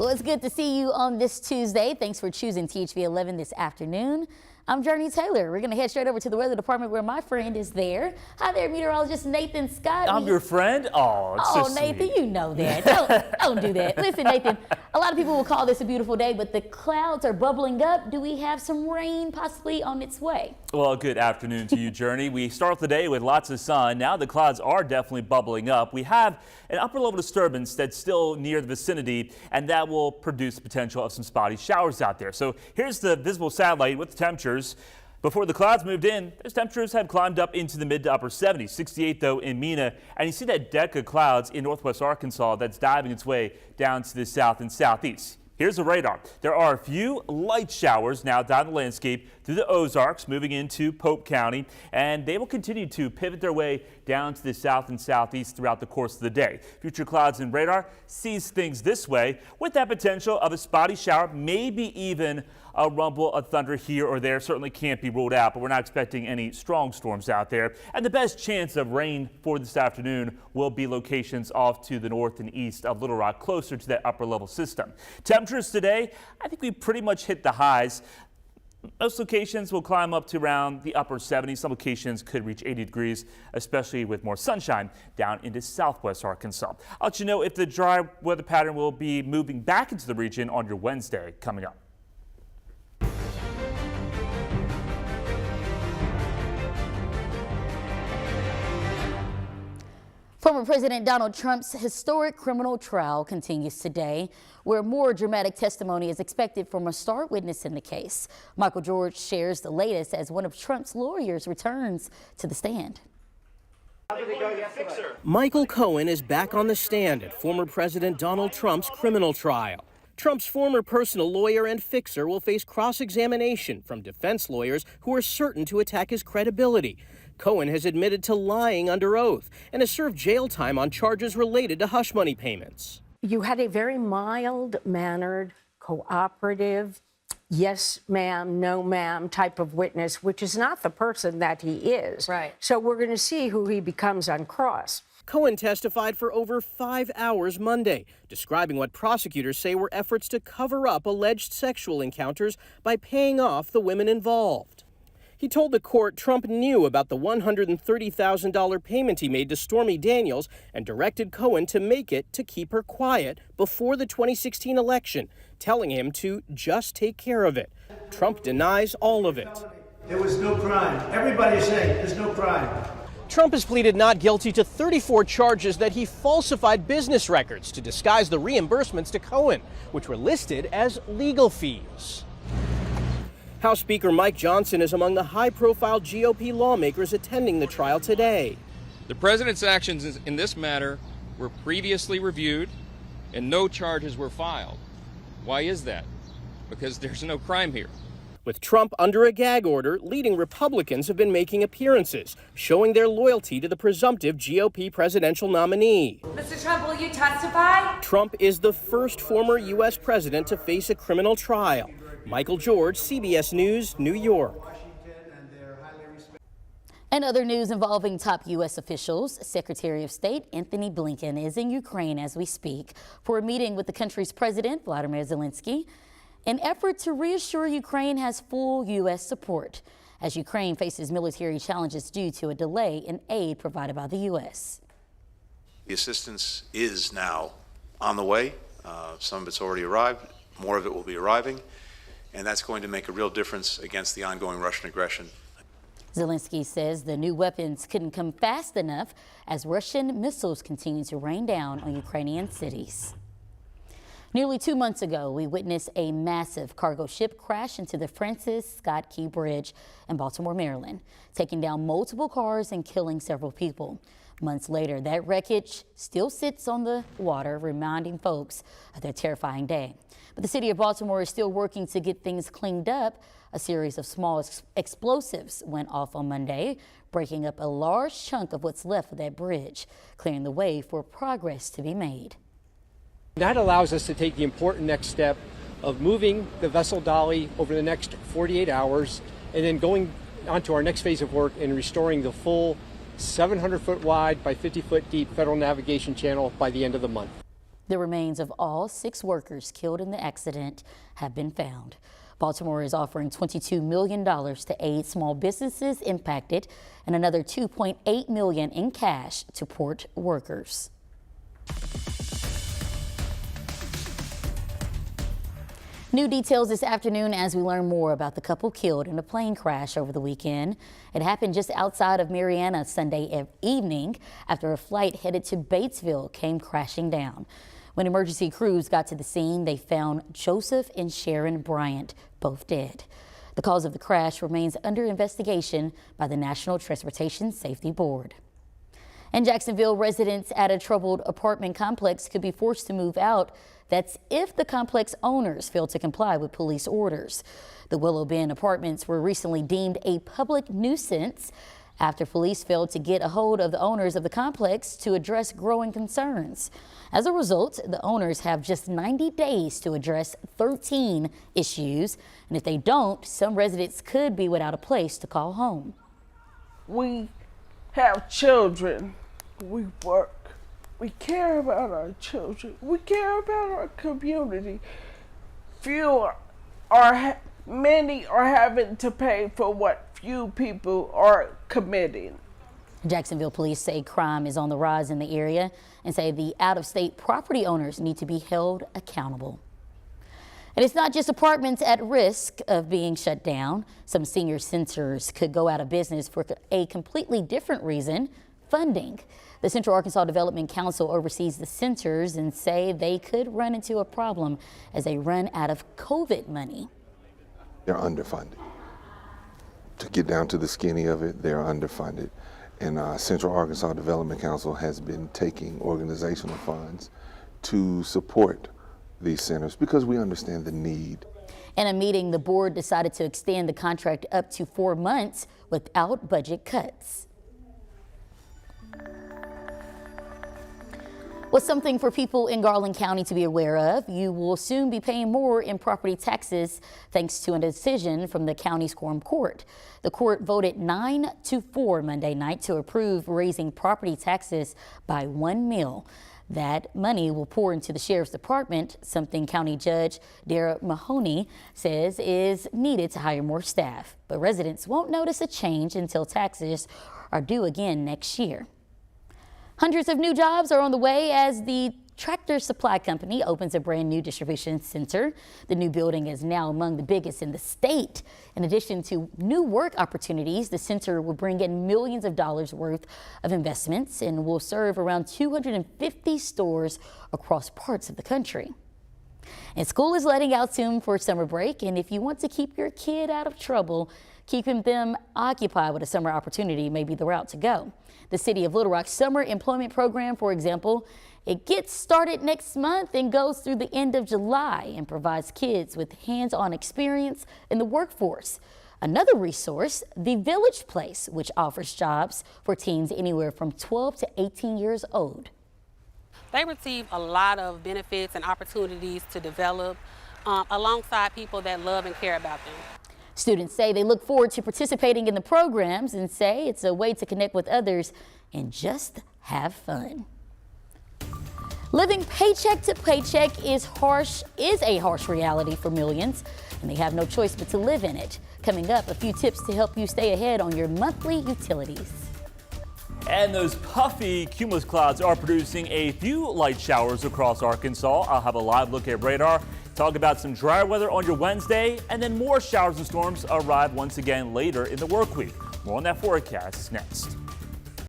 Well, it's good to see you on this Tuesday. Thanks for choosing THV 11 this afternoon. I'm Jurnee Taylor. We're going to head straight over to the weather department where my friend is there. Hi there, meteorologist Nathan Scott. I'm your friend? Oh, it's so Nathan, sweet. you know that. Don't do that. Listen, Nathan, a lot of people will call this a beautiful day, but the clouds are bubbling up. Do we have some rain possibly on its way? Well, good afternoon to you, Jurnee. We start off the day with lots of sun. Now the clouds are definitely bubbling up. We have an upper level disturbance that's still near the vicinity, and that will produce the potential of some spotty showers out there. So here's the visible satellite with the temperatures. Before the clouds moved in, those temperatures have climbed up into the mid to upper 70s, 68 though in Mena. And you see that deck of clouds in northwest Arkansas that's diving its way down to the south and southeast. Here's the radar. There are a few light showers now down the landscape through the Ozarks, moving into Pope County, and they will continue to pivot their way down to the south and southeast throughout the course of the day. Future clouds and radar sees things this way, with that potential of a spotty shower, maybe even a rumble of thunder here or there. Certainly can't be ruled out, but we're not expecting any strong storms out there. And the best chance of rain for this afternoon will be locations off to the north and east of Little Rock, closer to that upper level system. Temperatures today, I think we pretty much hit the highs. Most locations will climb up to around the upper 70s. Some locations could reach 80 degrees, especially with more sunshine down into southwest Arkansas. I'll let you know if the dry weather pattern will be moving back into the region on your Wednesday coming up. Former President Donald Trump's historic criminal trial continues today, where more dramatic testimony is expected from a star witness in the case. Michael George shares the latest as one of Trump's lawyers returns to the stand. Michael Cohen is back on the stand at former President Donald Trump's criminal trial. Trump's former personal lawyer and fixer will face cross-examination from defense lawyers who are certain to attack his credibility. Cohen has admitted to lying under oath and has served jail time on charges related to hush money payments. You had a very mild-mannered, cooperative, yes ma'am, no ma'am type of witness, which is not the person that he is. Right. So we're going to see who he becomes on cross. Cohen testified for over 5 hours Monday, describing what prosecutors say were efforts to cover up alleged sexual encounters by paying off the women involved. He told the court Trump knew about the $130,000 payment he made to Stormy Daniels and directed Cohen to make it to keep her quiet before the 2016 election, telling him to just take care of it. Trump denies all of it. There was no crime. Everybody's saying there's no crime. Trump has pleaded not guilty to 34 charges that he falsified business records to disguise the reimbursements to Cohen, which were listed as legal fees. House Speaker Mike Johnson is among the high-profile GOP lawmakers attending the trial today. The president's actions in this matter were previously reviewed and no charges were filed. Why is that? Because there's no crime here. With Trump under a gag order, leading Republicans have been making appearances, showing their loyalty to the presumptive GOP presidential nominee. Mr. Trump, will you testify? Trump is the first former U.S. president to face a criminal trial. Michael George, CBS News, New York. And other news involving top U.S. officials, Secretary of State Anthony Blinken is in Ukraine as we speak for a meeting with the country's president, Volodymyr Zelensky, an effort to reassure Ukraine has full U.S. support as Ukraine faces military challenges due to a delay in aid provided by the U.S. The assistance is now on the way. Some of it's already arrived. More of it will be arriving. And that's going to make a real difference against the ongoing Russian aggression. Zelensky says the new weapons couldn't come fast enough as Russian missiles continue to rain down on Ukrainian cities. Nearly 2 months ago, we witnessed a massive cargo ship crash into the Francis Scott Key Bridge in Baltimore, Maryland, taking down multiple cars and killing several people. Months later, that wreckage still sits on the water, reminding folks of their terrifying day. But the city of Baltimore is still working to get things cleaned up. A series of small explosives went off on Monday, breaking up a large chunk of what's left of that bridge, clearing the way for progress to be made. That allows us to take the important next step of moving the vessel dolly over the next 48 hours and then going on to our next phase of work in restoring the full 700-foot wide by 50-foot deep federal navigation channel by the end of the month. The remains of all 6 workers killed in the accident have been found. Baltimore is offering $22 million to aid small businesses impacted and another $2.8 million in cash to support workers. New details this afternoon as we learn more about the couple killed in a plane crash over the weekend. It happened just outside of Marianna Sunday evening after a flight headed to Batesville came crashing down. When emergency crews got to the scene, they found Joseph and Sharon Bryant, both dead. The cause of the crash remains under investigation by the National Transportation Safety Board. In Jacksonville, residents at a troubled apartment complex could be forced to move out. That's if the complex owners fail to comply with police orders. The Willow Bend apartments were recently deemed a public nuisance after police failed to get a hold of the owners of the complex to address growing concerns. As a result, the owners have just 90 days to address 13 issues, and if they don't, some residents could be without a place to call home. We have children, we work, we care about our children, we care about our community. Many are having to pay for what few people are committing. Jacksonville police say crime is on the rise in the area and say the out-of-state property owners need to be held accountable. And it's not just apartments at risk of being shut down. Some senior centers could go out of business for a completely different reason: funding. The Central Arkansas Development Council oversees the centers and say they could run into a problem as they run out of COVID money. They're underfunded. To get down to the skinny of it, they're underfunded. And Central Arkansas Development Council has been taking organizational funds to support these centers because we understand the need. In a meeting, the board decided to extend the contract up to 4 months without budget cuts. What's something for people in Garland County to be aware of? You will soon be paying more in property taxes thanks to a decision from the county's quorum court. The court voted 9-4 Monday night to approve raising property taxes by $1 million. That money will pour into the sheriff's department, something County Judge Dara Mahoney says is needed to hire more staff. But residents won't notice a change until taxes are due again next year. Hundreds of new jobs are on the way as the Tractor Supply Company opens a brand new distribution center. The new building is now among the biggest in the state. In addition to new work opportunities, the center will bring in millions of dollars worth of investments and will serve around 250 stores across parts of the country. And school is letting out soon for summer break, and if you want to keep your kid out of trouble, keeping them occupied with a summer opportunity may be the route to go. The City of Little Rock's summer employment program, for example, it gets started next month and goes through the end of July and provides kids with hands-on experience in the workforce. Another resource, the Village Place, which offers jobs for teens anywhere from 12 to 18 years old. They receive a lot of benefits and opportunities to develop alongside people that love and care about them. Students say they look forward to participating in the programs and say it's a way to connect with others and just have fun. Living paycheck to paycheck is a harsh reality for millions, and they have no choice but to live in it. Coming up, a few tips to help you stay ahead on your monthly utilities. And those puffy cumulus clouds are producing a few light showers across Arkansas. I'll have a live look at radar, talk about some drier weather on your Wednesday, and then more showers and storms arrive once again later in the work week. More on that forecast next.